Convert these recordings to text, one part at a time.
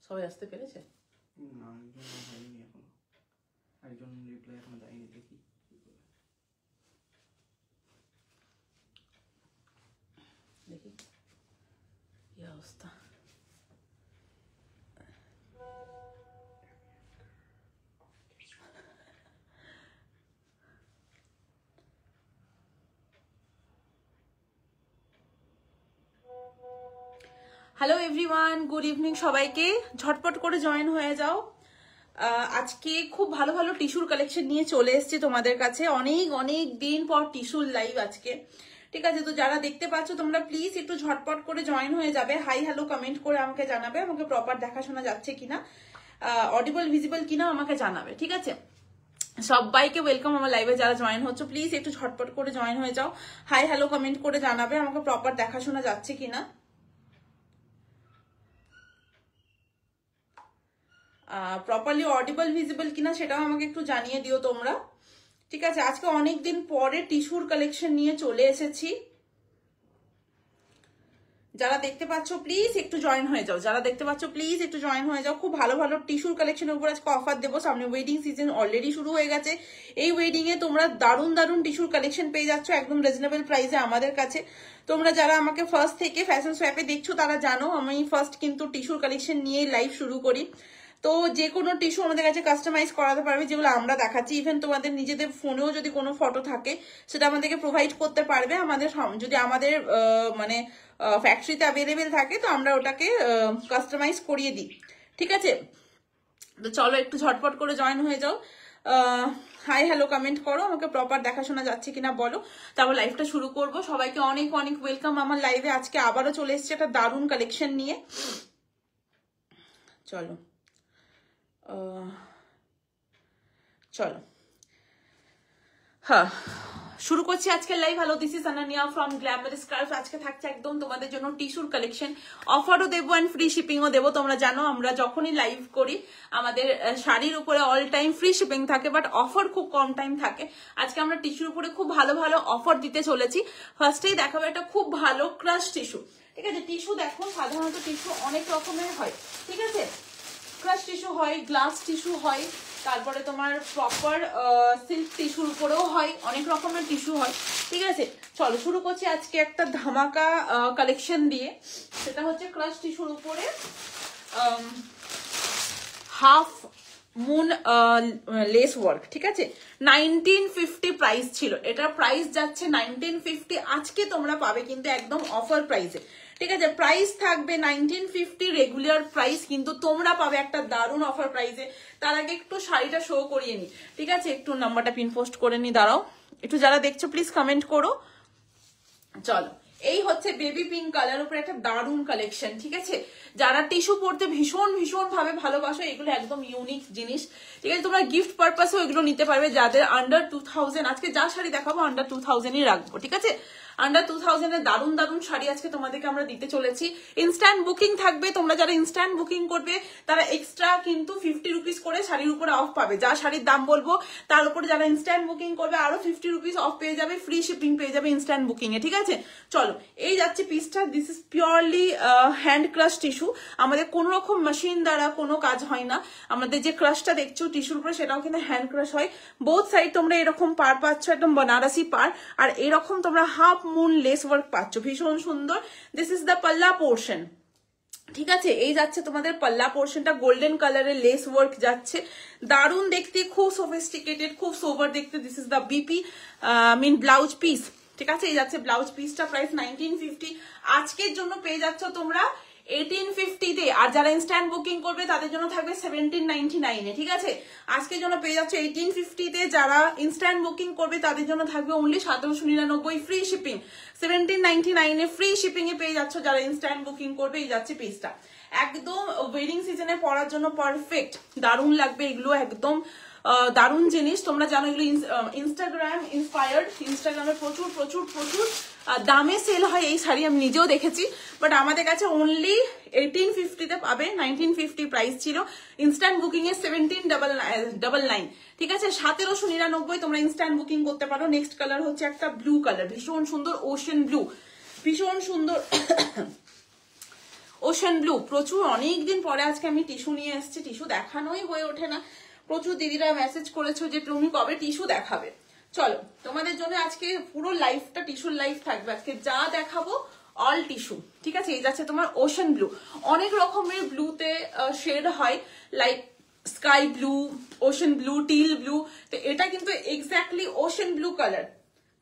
সবাই আসতে পেরেছে? না, হয়নি এখন, একজন রিপ্লাই এখন দেয়নি, দেখি দেখি কি অবস্থা। হ্যালো এভরিওয়ান, গুড ইভিনিং সবাইকে। ঝটপট করে জয়েন হয়ে যাও। আজকে খুব ভালো ভালো টিস্যুর কালেকশন নিয়ে চলে এসেছি তোমাদের কাছে। অনেক অনেক দিন পর টিস্যুর লাইভ আজকে, ঠিক আছে? তো যারা দেখতে পাচ্ছ তোমরা প্লিজ একটু ঝটপট করে জয়েন হয়ে যাবে। হাই হ্যালো কমেন্ট করে আমাকে জানাবে, আমাকে প্রপার দেখাশোনা যাচ্ছে কিনা, অডিবল ভিজিবল কিনা আমাকে জানাবে, ঠিক আছে? সবাইকে ওয়েলকাম আমার লাইভে। যারা জয়েন হচ্ছে প্লিজ একটু ঝটপট করে জয়েন হয়ে যাও। হাই হ্যালো কমেন্ট করে জানাবে আমাকে প্রপার দেখাশোনা যাচ্ছে কিনা। প্রপারলি অডিবল ভিজিবল কিনা সেটাও আমাকে একটু জানিয়ে দিও তোমরা, ঠিক আছে? আজকে অনেকদিন পরে টিস্যুর কালেকশন নিয়ে চলে এসেছি। যারা দেখতে পাচ্ছ প্লিজ একটু জয়েন হয়ে যাও। যারা দেখতে পাচ্ছ প্লিজ একটু জয়েন হয়ে যাও। খুব ভালো ভালো টিস্যুর কালেকশনের উপর আজকে অফার দেবো। সামনে ওয়েডিং সিজন অলরেডি শুরু হয়ে গেছে। এই ওয়েডিং এ তোমরা দারুণ দারুণ টিস্যুর কালেকশন পেয়ে যাচ্ছ একদম রিজনেবল প্রাইসে আমাদের কাছে। তোমরা যারা আমাকে ফার্স্ট থেকে ফ্যাশন সোয়াপে দেখছো তারা জানো আমি ফার্স্ট কিন্তু টিস্যুর কালেকশন নিয়ে লাইভ শুরু করি। তো যে কোনো টিস্যু আমাদের কাছে কাস্টমাইজ করাতে পারবে, যেগুলো আমরা দেখাচ্ছি। ইভেন তোমাদের নিজেদের ফোনেও যদি কোনো ফটো থাকে সেটা আমাদেরকে প্রোভাইড করতে পারবে। আমাদের যদি আমাদের মানে ফ্যাক্টরিতে অ্যাভেলেবেল থাকে তো আমরা ওটাকে কাস্টমাইজ করিয়ে দিই, ঠিক আছে? তো চলো একটু ঝটপট করে জয়েন হয়ে যাও। হাই হ্যালো কমেন্ট করো, আমাকে প্রপার দেখাশোনা যাচ্ছে কিনা বলো, তারপর লাইভটা শুরু করব। সবাইকে অনেক অনেক ওয়েলকাম আমার লাইভে। আজকে আবারও চলে এসেছি একটা দারুণ কালেকশন নিয়ে। চলো চলো হ্যাঁ শুরু করছি আজকের live. Hello, this is Ananya from glamorous scarf. আজকে থাকছে একদম তোমাদের জন্য টিস্যুর কালেকশন। অফারও দেবো অ্যান্ড ফ্রি শিপিংও দেবো। তোমরা জানো আমরা যখনই লাইভ করি আমাদের শাড়ির উপরে অল টাইম ফ্রি শিপিং থাকে, বাট অফার খুব কম টাইম থাকে। আজকে আমরা টিস্যুর উপরে খুব ভালো ভালো অফার দিতে চলেছি। ফার্স্টেই দেখাবো একটা খুব ভালো ক্রাশ টিস্যু, ঠিক আছে? টিস্যু দেখো, সাধারণত টিস্যু অনেক রকমের হয়, ঠিক আছে? ক্রাশ টিস্যু হয়, গ্লাস টিস্যু হয়, তারপরে তোমার প্রপার সিল্ক টিস্যুর উপরেও হয়, অনেক রকমের টিস্যু হয়, ঠিক আছে? চলো শুরু করছি আজকে একটা ধামাকা কালেকশন দিয়ে। সেটা হচ্ছে ক্রাশ টিস্যুর উপরে হাফ মুন লেস ওয়ার্ক, ঠিক আছে? 1950 প্রাইস ছিল, এটার প্রাইস যাচ্ছে 1950। আজকে তোমরা পাবে কিন্তু একদম অফার প্রাইসে, ঠিক আছে? প্রাইস থাকবে 1950 রেগুলার প্রাইস, কিন্তু তোমরা পাবে একটা দারুণ অফার প্রাইসে। তার আগে একটু শাড়িটা শো করিয়ে নি, ঠিক আছে? একটু নাম্বারটা পিন পোস্ট করে নি, দাঁড়াও একটু। যারা দেখছো প্লিজ কমেন্ট করো। চলো, এই হচ্ছে বেবি পিঙ্ক কালার উপরে একটা দারুণ কালেকশন, ঠিক আছে? যারা টিস্যু পরতে ভীষণ ভীষণ ভাবে ভালোবাসো, এগুলো একদম ইউনিক জিনিস, ঠিক আছে? তোমরা গিফট পারপাসেও এগুলো নিতে পারবে। যাদের আন্ডার 2000, আজকে যা শাড়ি দেখাবো আন্ডার 2000ই রাখবো, ঠিক আছে? আন্ডার 2000 এর দারুণ দারুণ শাড়ি আজকে তোমাদেরকে আমরা দিতে চলেছি। ইনস্ট্যান্ট বুকিং থাকবে। তোমরা যারা ইনস্ট্যান্ট বুকিং করবে তারা এক্সট্রা কিন্তু 50 রুপিস করে শাড়ির উপরে অফ পাবে। যা শাড়ির দাম বলবো তার উপরে যারা ইনস্ট্যান্ট বুকিং করবে আরো 50 রুপিস অফ পেয়ে যাবে, ফ্রি শিপিং পেয়ে যাবে ইনস্ট্যান্ট বুকিং এ, ঠিক আছে? চলো, এই যাচ্ছে পিসটা। This is purely hand crush tissue. আমাদের কোনো রকম মেশিন দ্বারা কোনো কাজ হয় না। আমাদের যে ক্রাশটা দেখছো টিস্যুর উপরে সেটাও কিন্তু হ্যান্ড ক্রাশ হয়। বোথ সাইড তোমরা এরকম পার পাচ্ছ, একদম বেনারসি পার, আর এরকম তোমরা হাফ মুন লেস ওয়ার্ক পাচ্ছ, ভীষণ সুন্দর। দিস ইজ দ্য পাল্লা পোর্শন, ঠিক আছে? এই যাচ্ছে তোমাদের পাল্লা পোর্শনটা, গোল্ডেন কালারের লেস ওয়ার্ক যাচ্ছে, দারুণ দেখতে, খুব সোফিস্টিকেটেড, খুব সোভার দেখতে। This is the BP mean blouse piece, ঠিক আছে? এই যাচ্ছে ব্লাউজ পিসটা, প্রাইস 1950। আজকের জন্য পেয়ে যাচ্ছ তোমরা 1850 তে, আর যারা ইনস্ট্যান্ট বুকিং করবে তাদের জন্য থাকবে 1799 এ, ঠিক আছে? আজকের জন্য পেয়ে যাচ্ছে 1850 তে, যারা ইনস্ট্যান্ট বুকিং করবে তাদের জন্য থাকবে অনলি 1799 ফ্রি শিপিং। 1799 এ ফ্রি শিপিং এ পেয়ে যাচ্ছ যারা ইনস্ট্যান্ট বুকিং করবে। এই যাচ্ছে পিসটা, একদম ওয়েডিং সিজনে পরার জন্য পারফেক্ট, দারুণ লাগবে এগুলো, একদম দারুণ জিনিস। তোমরা জানো এগুলো ইনস্টাগ্রাম ইন্সপায়ার্ড, ইনস্টাগ্রামে প্রচুর প্রচুর প্রচুর দামে সেল হয় এই শাড়ি, আমি নিজেও দেখেছি, বাট আমাদের কাছে অনলি 1850 তে পাবে। 1950 প্রাইস ছিল, ইনস্ট্যান্ট বুকিং এ 1799, ঠিক আছে? 1799 তোমরা ইনস্ট্যান্ট বুকিং করতে পারো। নেক্সট কালার হচ্ছে একটা ব্লু কালার, ভীষণ সুন্দর ওশেন ব্লু, ভীষণ সুন্দর ওশান ব্লু, প্রচুর অনেকদিন পরে আজকে আমি টিস্যু নিয়ে এসেছি, টিস্যু দেখানোই হয়ে ওঠে না। প্রচুর দিদিরা মেসেজ করেছো যে তুমি কবে টিস্যু দেখাবে। চলো তোমাদের জন্য আজকে পুরো লাইফটা টিস্যুর লাইফ থাকবে, আজকে যা দেখাবো অল টিস্যু, ঠিক আছে। এই যাচ্ছে তোমার ওশান ব্লু, অনেক রকমের ব্লুতে শেড হয়, like sky blue, ocean blue, teal blue. তো এটা কিন্তু এক্স্যাক্টলি ওশান ব্লু কালার।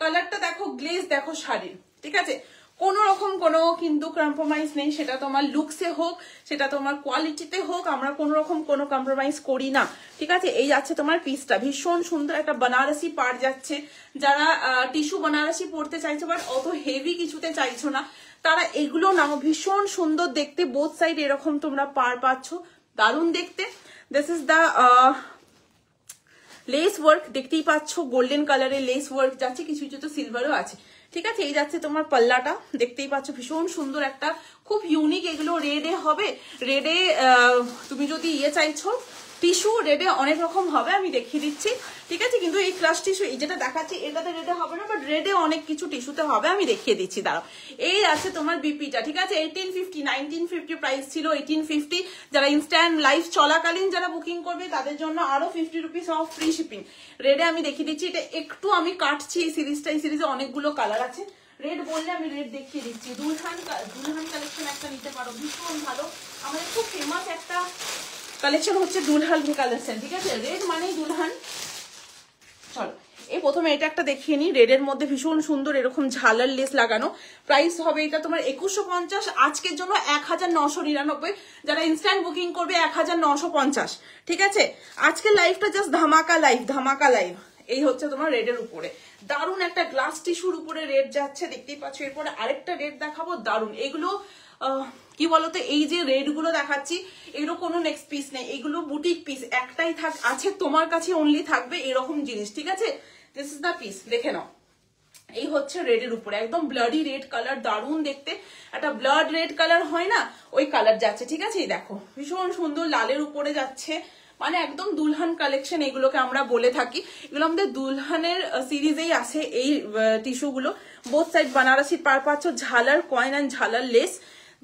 কালারটা দেখো, গ্লেজ দেখো শাড়ির, ঠিক আছে। কোনো রকম কোনো কিন্তু কম্প্রোমাইজ নেই, সেটা তোমার লুকসে হোক, সেটা তোমার কোয়ালিটিতে হোক, আমরা কোনো রকম কোনো কম্প্রোমাইজ করি না, ঠিক আছে। এই যাচ্ছে তোমার পিসটা, ভীষণ সুন্দর একটা বানারসি পাড় যাচ্ছে। যারা টিস্যু বানারসি পরতে চাইছো বাট অত হেভি কিছুতে চাইছো না, তারা এগুলো নাও, ভীষণ সুন্দর দেখতে। বোথ সাইড এরকম তোমরা পাড় পাচ্ছ, দারুণ দেখতে। This is the less work, দেখতেই পাচ্ছ গোল্ডেন কালারের লেস ওয়ার্ক যাচ্ছে, কিছু কিছু তো সিলভারও আছে, ঠিক আছে। এই যাচ্ছে তোমার পাল্লাটা, দেখতেই পাচ্ছ ভীষণ সুন্দর একটা, খুব ইউনিক। এগুলো রেডে হবে, রেডে তুমি যদি চাইছো টিস্যু, রেডে অনেক রকম হবে, আমি দেখিয়ে দিচ্ছি, ঠিক আছে। কিন্তু এই ক্রাশ টিস্যু, এই যেটা দেখাচ্ছি এটাতে রেডে হবে না, বাট রেডে অনেক কিছু টিস্যুতে হবে, আমি দেখিয়ে দিচ্ছি, দাঁড়াও। এই আছে তোমার বিপিটা, ঠিক আছে। 1850, 1950 প্রাইস ছিল, 1850। যারা ইনস্ট্যান্ট লাইভ চলাকালীন যারা বুকিং করবে তাদের জন্য আরো 50 রুপিস অফ ফ্রি শিপিং। রেডে আমি দেখিয়ে দিচ্ছি, এটা একটু আমি কাটছি এই সিরিজটা, এই সিরিজে অনেকগুলো কালার আছে। রেড বললে আমি রেড দেখিয়ে দিচ্ছি। দুলহান কালেকশন একটা নিতে পারো, ভীষণ ভালো, আমাদের খুব ফেমাস একটা কালেকশন হচ্ছে দুলহান কালেকশন, ঠিক আছে। রেড মানেই দুলহান। চলো এই প্রথমে এটা একটা দেখিয়ে নি, রেডের মধ্যে ভীষণ সুন্দর এরকম ঝালার লেস লাগানো। প্রাইস হবে এটা তোমার 2150, আজকের জন্য 1999। যারা ইনস্ট্যান্ট বুকিং করবে 1950, ঠিক আছে। আজকের লাইভটা জাস্ট ধামাকা লাইভ, ধামাকা লাইভ। এই হচ্ছে তোমার রেডের উপরে, দারুণ একটা গ্লাস টিস্যুর উপরে রেড যাচ্ছে, দেখতেই পাচ্ছ। এরপরে আরেকটা রেড দেখাবো, দারুণ। এগুলো কি বলতো, এই যে রেড গুলো দেখাচ্ছি এগুলো কোনো নেক্সট পিস নেই, এগুলো বুটিক পিস, একটাই আছে তোমার কাছে, অনলি থাকবে এরকম জিনিস, ঠিক আছে। দিস ইজ দ্য পিস, দেখে নাও। এই হচ্ছে রেডের উপরে, একদম ব্লাডি রেড কালার, দারুণ দেখতে। একটা ব্লাড রেড কালার হয় না, ওই কালার যাচ্ছে, ঠিক আছে। এই দেখো ভীষণ সুন্দর লালের উপরে যাচ্ছে, মানে একদম দুলহান কালেকশন এগুলোকে আমরা বলে থাকি। এগুলো আমাদের দুলহানের সিরিজেই আছে এই টিস্যুগুলো। বোথ সাইড বানারসি পার পাচ্ছ, ঝালার কয়েন অ্যান্ড ঝালার লেস।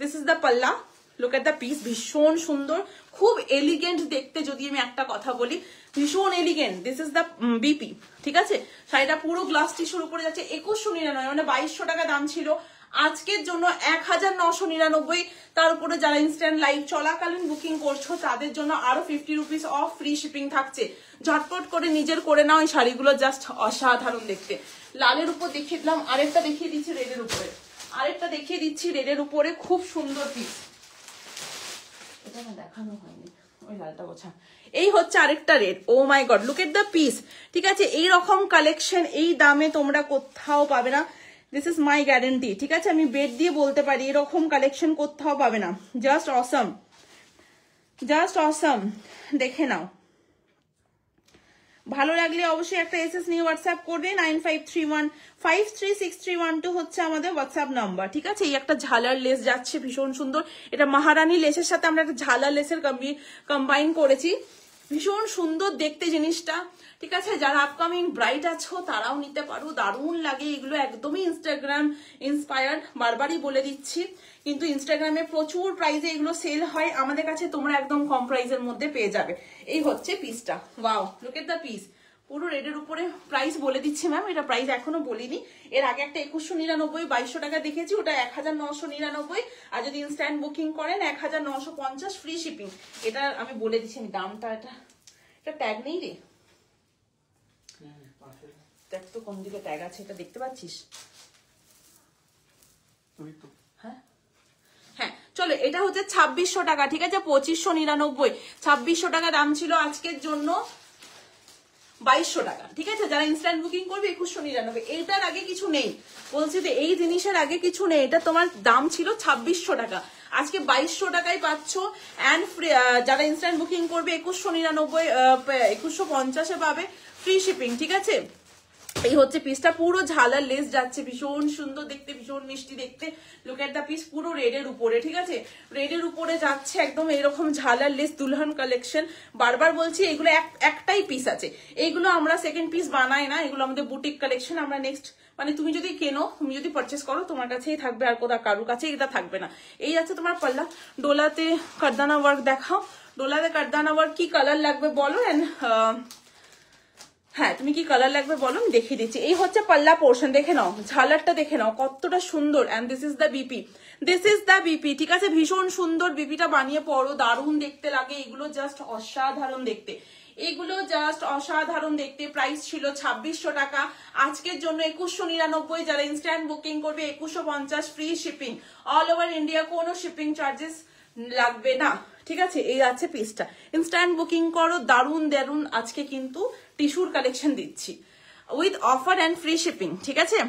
দিস ইজ দ্য পাল্লা, লুক এট দ্য পিস, ভীষণ সুন্দর, খুব এলিগেন্ট দেখতে। যদি আমি একটা কথা বলি, ভীষণ elegant. This is the BP, ঠিক আছে। শাড়িটা পুরো গ্লাস টিস্যুর উপরে যাচ্ছে, 2199, মানে 2200 টাকা দাম ছিল, আজকের জন্য 1999। তার উপরে যারা ইনস্ট্যান্ট লাইভ চলাকালীন বুকিং করছো তাদের জন্য আরো 50 রুপিস অফ ফ্রি শিপিং থাকছে। ঝটপট করে নিজের করে নাও, এই শাড়িগুলো জাস্ট অসাধারণ দেখতে। লালের উপর দেখিয়ে দিলাম, আরেকটা দেখিয়ে দিচ্ছি রেডের উপরে, আরেকটা দেখিয়ে দিচ্ছি রেডের উপরে, খুব সুন্দর পিস। এটা না দেখানো হয়নি, ওই লালটা গোছা। এই হচ্ছে আরেকটা red, oh my god, look at the piece, ঠিক আছে। এই রকম কালেকশন এই দামে তোমরা কোথাও পাবে না, দিস ইজ মাই গ্যারেন্টি, ঠিক আছে। আমি বেড দিয়ে বলতে পারি, এরকম কালেকশন কোথাও পাবে না। জাস্ট অসম, জাস্ট অসম, দেখে নাও। ভালো লাগলে অবশ্যই একটা এসএস নিয়ে হোয়াটসঅ্যাপ করবে। 9531536312 হচ্ছে আমাদের হোয়াটসঅ্যাপ নাম্বার, ঠিক আছে। এই একটা ঝালার লেস যাচ্ছে, ভীষণ সুন্দর। এটা মহারানী লেসের সাথে আমরা একটা ঝালার লেসের কম্বাইন করেছি, ভীষণ সুন্দর দেখতে জিনিসটা, ঠিক আছে। যারা আপকামিং ব্রাইট আছো তারাও নিতে পারো, দারুণ লাগে এগুলো, একদমই ইনস্টাগ্রাম ইন্সপায়ার্ড, বারবারই বলে দিচ্ছি। কিন্তু ইনস্টাগ্রামে প্রচুর প্রাইসে এগুলো সেল হয়, আমাদের কাছে তোমরা একদম কম প্রাইসের মধ্যে পেয়ে যাবে। এই হচ্ছে পিসটা, wow, look at the piece, পুরো রেডের উপরে। প্রাইস বলে দিচ্ছি ম্যাম, এটা প্রাইস এখনো বলিনি। এর আগে একটা 2199 2200 টাকা দেখেছি, ওটা 1999। আর যদি ইনস্ট্যান্ট বুকিং করেন 1950 ফ্রি শিপিং। এটা আমি বলে দিচ্ছি, আমি দামটা, এটা ট্যাগ নেই রে, দেখ তো কোন দিকে ট্যাগ আছে, এটা দেখতে পাচ্ছিস? হ্যাঁ হ্যাঁ, চলো, এটা হচ্ছে 2600 টাকা, ঠিক আছে। 2599, 2600 টাকা দাম ছিল, আজকের জন্য 2200 টাকা, ঠিক আছে। যারা ইনস্ট্যান্ট বুকিং করবে 2199। এইটার আগে কিছু নেই, বলছি যে এই জিনিসের আগে কিছু নেই, এটা তোমার দাম ছিল 2600 টাকা, আজকে 2200 টাকায় পাচ্ছ। অ্যান্ড যারা ইনস্ট্যান্ট বুকিং করবে 2199, 2150-এ পাবে ফ্রি শিপিং, ঠিক আছে। এই হচ্ছে পিসটা, পুরো ঝালার লেস যাচ্ছে, ভীষণ সুন্দর দেখতে, ভীষণ মিষ্টি দেখতে। লুক এট দ্য পিস, পুরো রেডের উপরে, ঠিক আছে, রেডের উপরে যাচ্ছে একদম এরকম ঝালার লেস, দুলহান কালেকশন। বারবার বলছি এগুলো একটাই পিস আছে, এইগুলো আমরা সেকেন্ড পিস বানাই না, এগুলো আমাদের বুটিক কালেকশন। আমরা নেক্সট মানে তুমি যদি কেনো, তুমি যদি পারচেস করো, তোমার কাছেই থাকবে, আর কোথাও কারোর কাছে এটা থাকবে না। এই আছে তোমার পাল্লা। ডোলাতে কারদানা ওয়ার্ক দেখাও, ডোলাতে কারদানা ওয়ার্ক কি কালার লাগবে বলো, এন্ড হ্যাঁ তুমি কি কালার লাগবে বলো, আমি দেখিয়ে দিচ্ছি। এই হচ্ছে পাল্লা পোর্শন, দেখে নাও ঝালারটা, দেখে নাও কতটা সুন্দর। And this is the BP, this is the BP, ঠিক আছে, ভীষণ সুন্দর। বিপিটা বানিয়ে পড়ো, দারুণ দেখতে লাগে, এগুলো জাস্ট অসাধারণ দেখতে, এগুলো জাস্ট অসাধারণ দেখতে। প্রাইস ছিল 2600 টাকা, আজকের জন্য 2199। যারা ইনস্ট্যান্ট বুকিং করবে 2150, free shipping all over India, কোনো শিপিং চার্জেস লাগবে না, ঠিক আছে। এই আছে পিসটা, ইনস্ট্যান্ট বুকিং করো, দারুণ দারুণ আজকে কিন্তু টিস্যুর কালেকশন দিচ্ছি with offer and free shipping, ঠিক আছে।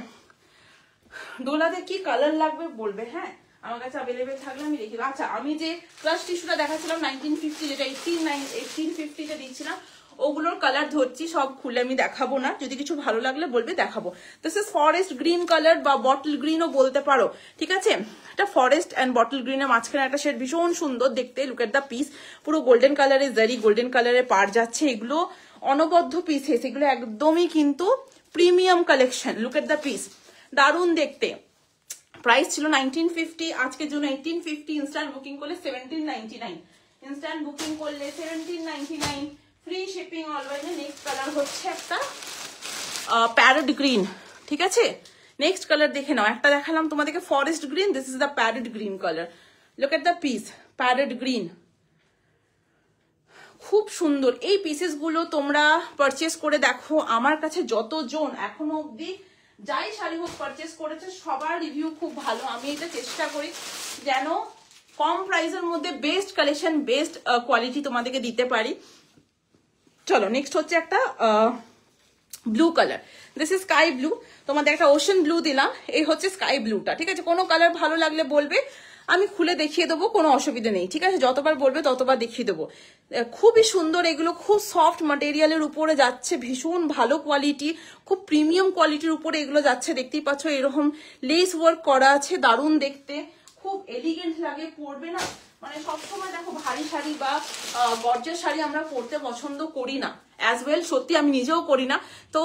দোলাতে কি কালার লাগবে বলবে, হ্যাঁ আমার কাছে অ্যাভেলেবেল থাকলে আমি দেখি। আচ্ছা আমি যে ক্রাশ টিস্যুটা দেখাচ্ছিলাম 1950, যেটা 1850-তে দিচ্ছিলাম, ওগুলোর কালার ধরছি, সব খুলে আমি দেখাবো না, যদি কিছু ভালো লাগলে বলবে দেখাবো। This is forest green colour বা বটল গ্রিনও বলতে পারো, ঠিক আছে। এটা ফরেস্ট অ্যান্ড বটল গ্রিনের মাঝখানে একটা শেড, ভীষণ সুন্দর দেখতে। লুক এট দ্য পিস, পুরো গোল্ডেন কালারের জারি, গোল্ডেন কালারের পার যাচ্ছে, এগুলো অনবদ্য পিসেস, এগুলো একদমই কিন্তু premium collection. Look at the piece, দারুণ দেখতে। প্রাইস ছিল 1950, আজকের জন্য 1850, ইনস্ট্যান্ট বুকিং করলে 1799, ইনস্ট্যান্ট বুকিং করলে 1799, free shipping always. Next colour হচ্ছে একটা প্যারেট গ্রিন, ঠিক আছে। নেক্সট কালার দেখে নাও, একটা দেখালাম তোমাদেরকে forest green, this is the parrot green colour. Look at the piece, parrot green, খুব সুন্দর। এই পিসেস গুলো তোমরা পারচেস করে দেখো, আমার কাছে যতজন এখনো অব্দি যাই শাড়ি হোক পারচেস করেছে সবার রিভিউ খুব ভালো। আমি এটা চেষ্টা করি যেন কম প্রাইসের মধ্যে বেস্ট কালেকশন, বেস্ট কোয়ালিটি তোমাদেরকে দিতে পারি। চলো নেক্সট হচ্ছে একটা blue colour, this is sky blue. তোমাদের একটা ওশান ব্লু দিলাম, এই হচ্ছে স্কাই ব্লুটা, ঠিক আছে। কোনো কালার ভালো লাগলে বলবে, আমি খুলে দেখিয়ে দেবো, কোনো অসুবিধা নেই, ঠিক আছে। যতবার বলবে ততবার দেখিয়ে দেবো। খুবই সুন্দর, এগুলো খুব সফট ম্যাটেরিয়ালের উপরে যাচ্ছে, ভীষণ ভালো কোয়ালিটি, খুব প্রিমিয়াম কোয়ালিটির উপরে এগুলো যাচ্ছে। দেখতেই পাচ্ছ এরকম লেস ওয়ার্ক করা আছে, দারুণ দেখতে, খুব এলিগেন্ট লাগে, পরবে না মানে সবসময় দেখো ভারী শাড়ি বা গর্জাস শাড়ি আমরা পরতে পছন্দ করি না, অ্যাজ ওয়েল সত্যি আমি নিজেও করি না। তো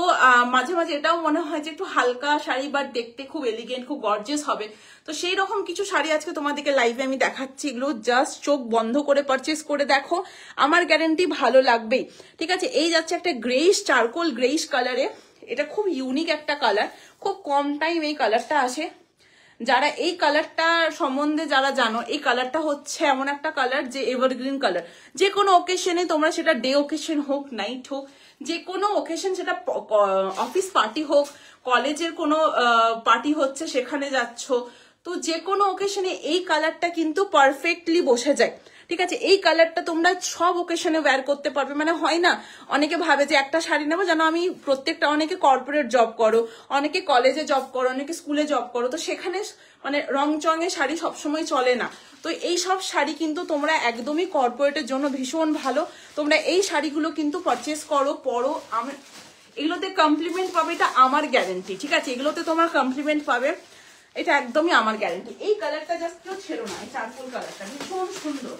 মাঝে মাঝে এটাও মনে হয় যে একটু হালকা শাড়ি বা দেখতে খুব এলিগেন্ট, খুব গর্জাস হবে। তো সেই রকম কিছু শাড়ি আজকে তোমাদেরকে লাইভে আমি দেখাচ্ছি, এগুলো জাস্ট চোখ বন্ধ করে পারচেস করে দেখো, আমার গ্যারান্টি ভালো লাগবেই, ঠিক আছে। এই যাচ্ছে একটা গ্রেইশ, চারকোল গ্রেইশ কালারে, এটা খুব ইউনিক একটা কালার, খুব কম টাইম এই কালারটা আসে। যারা এই কালারটা সম্বন্ধে যারা জানো, এই কালারটা হচ্ছে এমন একটা কালার যে এভারগ্রিন কালার, যে কোনো ওকেশনে তোমরা, সেটা ডে ওকেশন হোক, নাইট হোক, যে কোনো ওকেশন, সেটা অফিস পার্টি হোক, কলেজের কোনো পার্টি হচ্ছে সেখানে যাচ্ছ, তো যে কোনো ওকেশনে এই কালারটা কিন্তু পারফেক্টলি বসে যায়, ঠিক আছে। এই কালারটা তোমরা সব ওকেশনে ওয়্যার করতে পারবে। মানে হয় না, অনেকে ভাবে যে একটা শাড়ি নেবো, যেন আমি প্রত্যেকটা, অনেকে কর্পোরেট জব করো, অনেকে কলেজে জব করো, অনেকে স্কুলে জব করো, তো সেখানে মানে রং চঙে শাড়ি সবসময় চলে না। তো এই সব শাড়ি কিন্তু তোমরা একদমই কর্পোরেটের জন্য ভীষণ ভালো, তোমরা এই শাড়িগুলো কিন্তু পারচেস করো, পরো, এগুলোতে কমপ্লিমেন্ট পাবে, এটা আমার গ্যারেন্টি, ঠিক আছে। এগুলোতে তোমার কমপ্লিমেন্ট পাবে, এটা একদমই আমার গ্যারেন্টি। এই কালারটা জাস্ট কেউ ছেড়ো না, এই চারকোল কালারটা ভীষণ সুন্দর।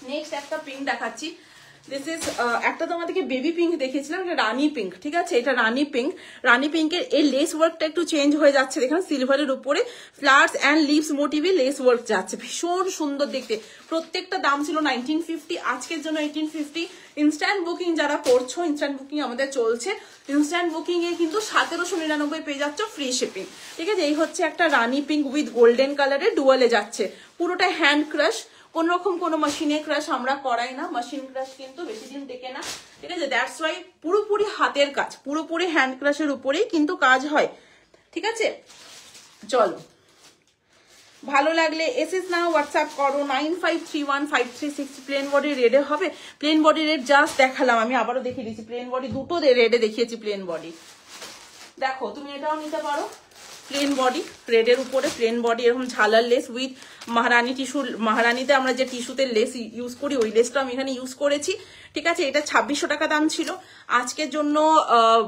নেক্সট একটা পিঙ্ক দেখাচ্ছি, দিস ইজ একটা তোমাদেরকে বেবি পিঙ্ক দেখিয়েছিলাম, এটা রানী পিঙ্ক, ঠিক আছে। এটা রানী পিঙ্ক, রানী পিঙ্কের এই লেস ওয়ার্কটা একটু চেঞ্জ হয়ে যাচ্ছে, দেখেন সিলভারের উপরে ফ্লাওয়ার্স অ্যান্ড লিভস মোটিভে লেস ওয়ার্ক যাচ্ছে, ভীষণ সুন্দর দেখতে। প্রত্যেকটা দাম ছিল 1950, আজকের জন্য 1850। ইনস্ট্যান্ট বুকিং যারা করছো, ইনস্ট্যান্ট বুকিং আমাদের চলছে, ইনস্ট্যান্ট বুকিং এ কিন্তু 1799 পেয়ে যাচ্ছ, ফ্রি শিপিং, ঠিক আছে। এই হচ্ছে একটা রানী পিঙ্ক উইথ গোল্ডেন কালারের ডুয়ালে যাচ্ছে, পুরোটা হ্যান্ড ক্রাশ, কোন রকম কোনো মেশিনে ক্রাশ আমরা করাই না, মেশিন ক্রাশ কিন্তু বেশি দিন টেকে না, ঠিক আছে। দ্যাটস ওয়াই পুরোপুরি হাতের কাজ, পুরোপুরি হ্যান্ড ক্রাশের উপরেই কিন্তু কাজ হয়, ঠিক আছে। চলো ভালো লাগলে এসএস না হোয়াটসঅ্যাপ করো 95315360। প্লেন বডি রেডে হবে, প্লেন বডি রেড জাস্ট দেখালাম, আমি আবারও দেখিয়ে দিচ্ছি, প্লেন বডি দুটো রেডে দেখিয়েছি, প্লেন বডি দেখো, তুমি এটাও নিতে পারো, প্লেন বডি, রেডের উপরে প্লেন বডি, এরকম ঝালার লেস উইথ মহারানী টিস্যু। মহারানীতে আমরা যে টিস্যুতে লেস ইউজ করি ওই লেসটা আমি এখানে ইউজ করেছি, ঠিক আছে। এটা 2600 টাকা দাম ছিল, আজকের জন্য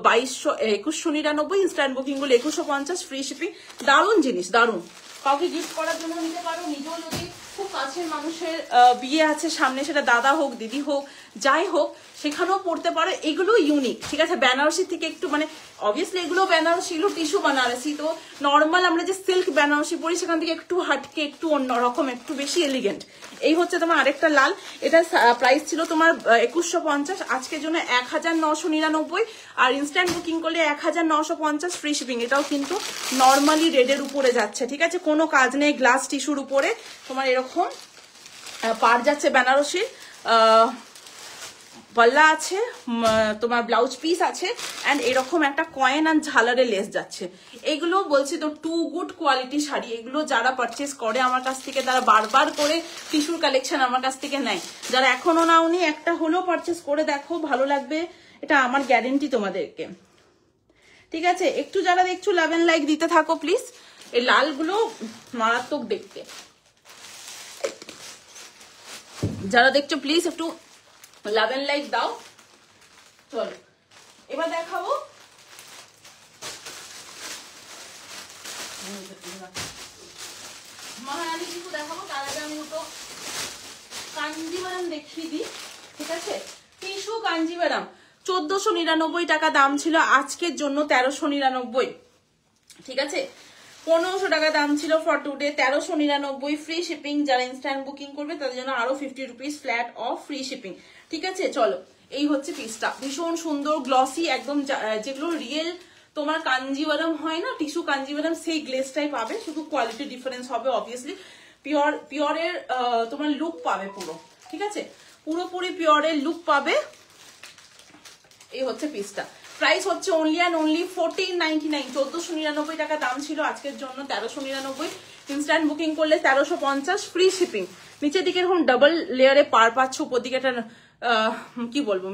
2199, ইনস্ট্যান্ট বুকিং গুলো 2150, ফ্রি শিপিং। দারুণ জিনিস, দারুণ। কাউকে গিফট করার জন্য নিতে পারো, নিজেও যদি খুব কাছের মানুষের বিয়ে আছে সামনে, সেটা দাদা হোক দিদি হোক যাই হোক সেখানেও পড়তে পারো। এগুলো ইউনিক, ঠিক আছে। বেনারসি থেকে একটু মানে অবভিয়াসলি এগুলো বেনারসি, এগুলো টিস্যু বেনারসি, তো নর্মাল আমরা যে সিল্ক বেনারসি পরি সেখান থেকে একটু হাটকে, একটু অন্যরকম, একটু বেশি এলিগেন্ট। এই হচ্ছে তোমার আরেকটা লাল, এটা প্রাইস ছিল তোমার 2150, আজকের জন্য 1999, আর ইনস্ট্যান্ট বুকিং করলে 1950, ফ্রি শিপিং। এটাও কিন্তু নর্মালি রেডের উপরে যাচ্ছে, ঠিক আছে, কোনো কাজ নেই, গ্লাস টিস্যুর উপরে তোমার এরকম পার যাচ্ছে বেনারসি, পাল্লা আছে, তোমার ব্লাউজ পিস আছে, অ্যান্ড এরকম একটা কয়েন আর ঝালারের লেস যাচ্ছে। এগুলো বলছি তো টু গুড কোয়ালিটি শাড়ি। এগুলো যারা পারচেস করে আমার কাছ থেকে, তারা বারবার করে টিস্যুর কালেকশন আমার কাছ থেকে নেয়। যারা এখনো নাওনি, একটা হলেও পারচেস করে দেখো, ভালো লাগবে, এটা আমার গ্যারেন্টি তোমাদেরকে, ঠিক আছে। একটু যারা দেখছো লাভ এন্ড লাইক দিতে থাকো প্লিজ। এই লালগুলো মারাত্মক দেখতে, যারা দেখছো প্লিজ একটু লাভ এন্ড লাইক দাও। চলো এবার দেখাবো মহারানী কিছু দেখাবো, তার আগে আমি দুটো কাঞ্জিভারাম দেখিয়ে দিই, ঠিক আছে। টিস্যু কাঞ্জিভারাম 1499 টাকা দাম ছিল, আজকের জন্য 1399, ঠিক আছে। 1500 টাকা দাম ছিল ফর টুডে, 1399, ফ্রি শিপিং। যারা ইনস্ট্যান্ট বুকিং করবে তাদের জন্য আরো 50 rupees flat of free shipping, ঠিক আছে। চলো এই হচ্ছে পিসটা, ভীষণ সুন্দর গ্লসি একদম, যেগুলো রিয়েল তোমার কাঞ্জিভারাম হয় না, টিস্যু কাঞ্জিভারাম, সেই গ্লেসটাই পাবে, শুধু কোয়ালিটি ডিফারেন্স হবে অবভিয়াসলি। পিওরের তোমার লুক পাবে পুরো, ঠিক আছে, পুরোপুরি পিওরের লুক পাবে। এই হচ্ছে পিসটা, প্রাইস হচ্ছে অনলি অ্যান্ড অনলি 1499, 1499 টাকা দাম ছিল, আজকের জন্য 1399, ইনস্ট্যান্ট বুকিং করলে 1350, ফ্রি শিপিং। নিচের দিকে এরকম ডাবল লেয়ারে পার পাচ্ছ, উপর দিকে একটা কি বলবো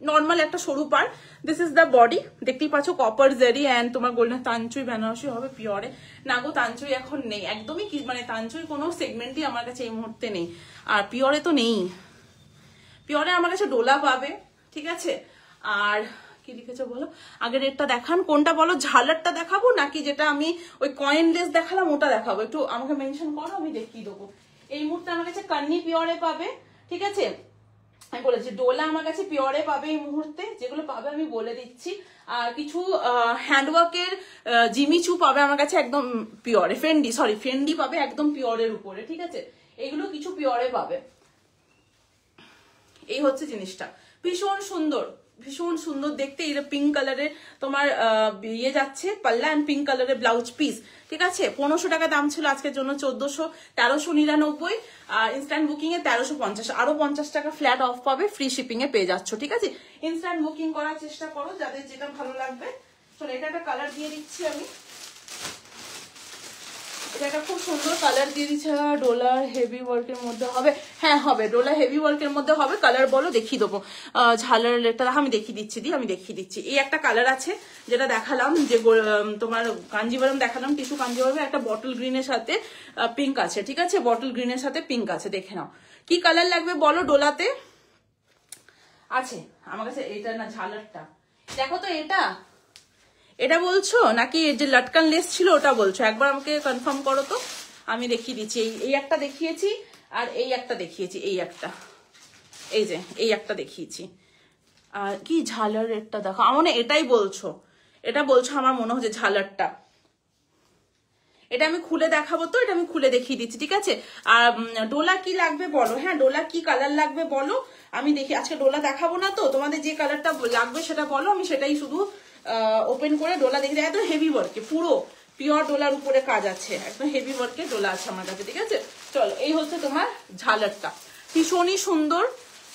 নর্মাল একটা সরু পার। দিস ইজ দ্য বডি, দেখতেই পাচ্ছ, কপার জারি অ্যান্ড তোমার গোল্ডেন তানচুই বেনারসি হবে পিওরে। না গো, তানচুই এখন নেই একদমই, মানে তানচুই কোনো সেগমেন্টই আমার কাছে এই মুহূর্তে নেই, আর পিওরে তো নেই। পিওরে আমার কাছে ডোলা পাবে, ঠিক আছে। আর কি লিখেছো বলো, আগে রেটটা দেখান, কোনটা বলো, ঝালারটা দেখাবো নাকি যেটা আমি ওই কয়েন লেস দেখালাম ওটা দেখাবো? একটু আমাকে মেনশন করো, আমি দেখিয়ে দেবো। এই মুহূর্তে আমার কাছে কান্নি পিওরে পাবে, ঠিক আছে। আমি বলেছি ডোলা আমার কাছে পিওরে পাবে এই মুহূর্তে, যেগুলো পাবে আমি বলে দিচ্ছি। আর কিছু হ্যান্ডওয়ার্কের জিমিচু পাবে আমার কাছে একদম পিওরে, ফেন্ডি পাবে একদম পিওরের উপরে, ঠিক আছে। এগুলো কিছু পিওরে পাবে। এই হচ্ছে জিনিসটা, ভীষণ সুন্দর, ভীষণ সুন্দর দেখতে। এটা পিঙ্ক কালারের তোমার ইয়ে যাচ্ছে পাল্লা, অ্যান্ড পিঙ্ক কালারের ব্লাউজ পিস, ঠিক আছে। 1500 টাকা দাম ছিল, আজকের জন্য 1399, আর ইনস্ট্যান্ট বুকিং এ 1350, আরো 50 টাকা ফ্ল্যাট অফ পাবে, ফ্রি শিপিং এ পেয়ে যাচ্ছ, ঠিক আছে। ইনস্ট্যান্ট বুকিং করার চেষ্টা করো যাদের যেটা ভালো লাগবে। চলো এটা একটা কালার দিয়ে দিচ্ছি আমি, এটা একটা খুব সুন্দর কালার দিয়ে দিচ্ছে। ডোলার হেভি ওয়ার্কের মধ্যে হবে, হ্যাঁ হবে, ডোলার হেভি ওয়ার্কের মধ্যে হবে। কালার বলো, দেখিয়ে দেবো। ঝালার এটা আমি দেখিয়ে দিচ্ছি, আমি দেখিয়ে দিচ্ছি। এই একটা কালার আছে যেটা দেখালাম, যে তোমার কাঞ্জিভারাম দেখালাম, টিস্যু কাঞ্জিভারাম, একটা বটল গ্রিনের সাথে পিঙ্ক আছে, ঠিক আছে, বটল গ্রিনের সাথে পিঙ্ক আছে, দেখে নাও কি কালার লাগবে বলো। ডোলাতে আছে আমার কাছে, এটা না ঝালারটা দেখো তো, এটা বলছো নাকি যে লটকান লেস ছিল ওটা বলছো? একবার আমাকে কনফার্ম করো তো, আমি দেখিয়ে দিচ্ছি। এই একটা দেখিয়েছি, আর এই একটা দেখিয়েছি, এই একটা, এই যে এই একটা দেখিয়েছি। আর কি ঝালার রেটটা দেখো, আমার এটাই বলছো, এটা বলছো আমার মনে হচ্ছে ঝালারটা। এটা আমি খুলে দেখাবো তো, এটা আমি খুলে দেখিয়ে দিচ্ছি, ঠিক আছে। আর ডোলা কি লাগবে বলো, হ্যাঁ ডোলা কি কালার লাগবে বলো, আমি দেখি। আজকে ডোলা দেখাবো না তো, তোমাদের যে কালারটা লাগবে সেটা বলো, আমি সেটাই শুধু ওপেন করে ডোলা দেখি। একদম হেভি ওয়ার্কে, পুরো পিওর ডোলার উপরে কাজ আছে, একদম হেভি ওয়ার্কে ডোলা আছে আমার কাছে, ঠিক আছে। চলো এই হচ্ছে তোমার ঝালারটা, ভীষণই সুন্দর।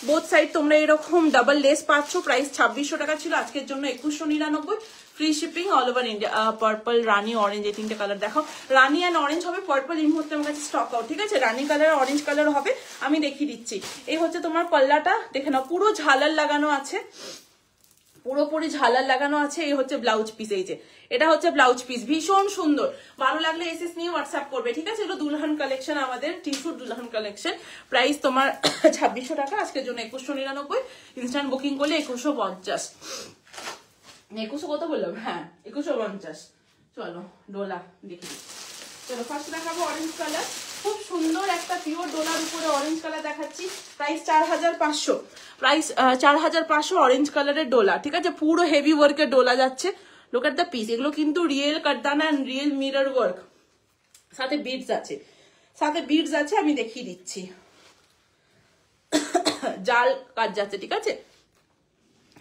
বোথ সাইড তোমরা এরকম ডাবল লেস পাচ্ছ। প্রাইস 2600 টাকা ছিল, আজকের জন্য 2199, free shipping all over India. Purple, রানি, অরেঞ্জ, এই তিনটে কালার দেখো। রানি অ্যান্ড অরেঞ্জ হবে, পার্পল এই মুহূর্তে আমার কাছে স্টক আউট, ঠিক আছে। রানি কালার, অরেঞ্জ কালার হবে, আমি দেখিয়ে দিচ্ছি। এই হচ্ছে তোমার পাল্লাটা, দেখে নাও পুরো ঝালার লাগানো আছে, পুরোপুরি ঝালার লাগানো আছে। এই হচ্ছে ব্লাউজ পিস, এই যে এটা হচ্ছে ব্লাউজ পিস, ভীষণ সুন্দর। ভালো লাগলে এসএস নিয়ে হোয়াটসঅ্যাপ করবে, ঠিক আছে? এগুলো দুলহান কালেকশন, আমাদের টিস্যুর দুলহান কালেকশন। প্রাইস তোমার 2600 টাকা, আজকের জন্য 2199, ইনস্ট্যান্ট বুকিং করলে 2150। 2100 কত বললাম? হ্যাঁ 2150। চলো ডোলা দেখি। চলো ফার্স্ট দেখাবো অরেঞ্জ কালার, খুব সুন্দর একটা পিওর ডোলার উপরে অরেঞ্জ কালার দেখাচ্ছি। প্রাইস 4500, প্রাইস 4500 অরেঞ্জ কালারের ডোলা, ঠিক আছে? পুরো হেভি ওয়ার্কের ডোলা যাচ্ছে। লুক এট দ্য পিস, এগুলো কিন্তু রিয়েল কাটদানা এন্ড রিয়েল মিরর ওয়ার্ক, সাথে বিডস আছে, সাথে বিডস আছে, আমি দেখিয়ে দিচ্ছি। জাল কাজ যাচ্ছে, ঠিক আছে?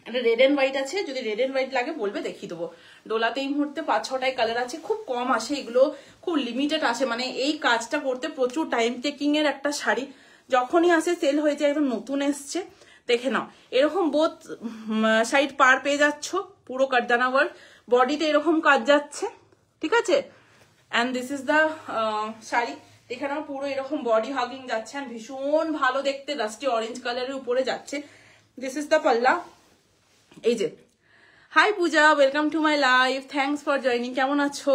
এটা রেড এন্ড হোয়াইট আছে, যদি রেড এন্ড হোয়াইট লাগে বলবে, দেখিয়ে দেবো। ডোলাতে এই মুহূর্তে 5-6টাই কালার আছে, খুব কম আসে এগুলো, খুব লিমিটেড আসে। মানে এই কাজটা করতে প্রচুর টাইম টেকিং এর একটা শাড়ি, যখনই আসে সেল হয়ে যায়, একদম নতুন এসছে। দেখে নাও, এরকম বোথ সাইড পার পেয়ে যাচ্ছ, পুরো কাটদানা ওয়ার্ক, বডিতে এরকম কাজ যাচ্ছে, ঠিক আছে? And this is the sari, দেখে নাও পুরো এরকম বডি হাগিং যাচ্ছে, অ্যান্ড ভীষণ ভালো দেখতে, রাস্টি অরেঞ্জ কালারের উপরে যাচ্ছে। দিস ইজ দ্য পাল্লা, এই যে। Hi Puja, welcome to my life, thanks for joining, কেমন আছো?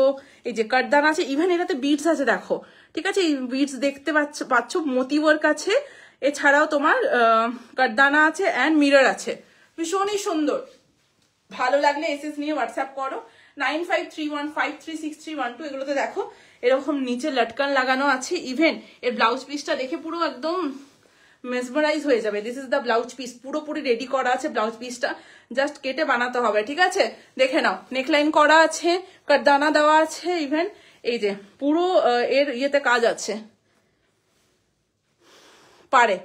এই যে কাটদানা আছে, ইভেন এটাতে বিটস আছে, দেখো, ঠিক আছে? এই বিটস দেখতে পাচ্ছ, মতি ওয়ার্ক আছে, এছাড়াও তোমার কাটদানা আছে অ্যান্ড মিরর আছে, ভীষণই সুন্দর। ভালো লাগলে এসএস নিয়ে হোয়াটসঅ্যাপ করো, 9531536312। এগুলোতে দেখো এরকম নিচে লটকান লাগানো আছে, ইভেন এর ব্লাউজ পিসটা দেখে পুরো একদম মেসমারাইজ হয়ে যাবে। This is the blouse piece, পুরোপুরি রেডি করা আছে ব্লাউজ পিসটা, জাস্ট কেটে বানাতে হবে, ঠিক আছে? দেখে নাও, নেকলাইন করা আছে, কাটদানা দেওয়া আছে, ইভেন এই যে পুরো এর ইয়েতে কাজ আছে পারে।